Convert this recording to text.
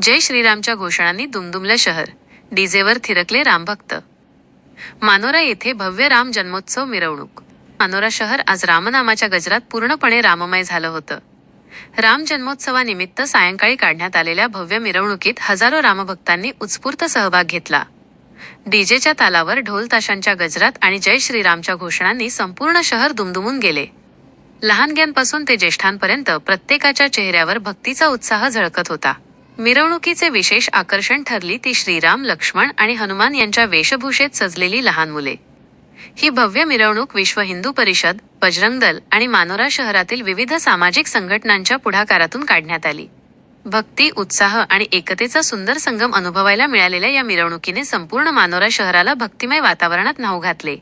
जय श्रीरामच्या घोषणांनी दुमदुमलं शहर. डीजेवर थिरकले रामभक्त. मानोरा येथे भव्य राम जन्मोत्सव मिरवणूक. मानोरा शहर आज रामनामाच्या गजरात पूर्णपणे राममय झालं होतं. राम जन्मोत्सवानिमित्त सायंकाळी काढण्यात आलेल्या भव्य मिरवणुकीत हजारो रामभक्तांनी उत्स्फूर्त सहभाग घेतला. डीजेच्या तालावर ढोल ताशांच्या गजरात आणि जय श्रीरामच्या घोषणांनी संपूर्ण शहर दुमदुमून गेले. लहानग्यांपासून ते ज्येष्ठांपर्यंत प्रत्येकाच्या चेहऱ्यावर भक्तीचा उत्साह झळकत होता. मिरवणुकीचे विशेष आकर्षण ठरली ती श्रीराम, लक्ष्मण आणि हनुमान यांच्या वेशभूषेत सजलेली लहान मुले. ही भव्य मिरवणूक विश्व हिंदू परिषद, बजरंग दल आणि मानोरा शहरातील विविध सामाजिक संघटनांच्या पुढाकारातून काढण्यात आली. भक्ती, उत्साह आणि एकतेचा सुंदर संगम अनुभवायला मिळालेल्या या मिरवणुकीने संपूर्ण मानोरा शहराला भक्तिमय वातावरणात न्हाऊ घातले.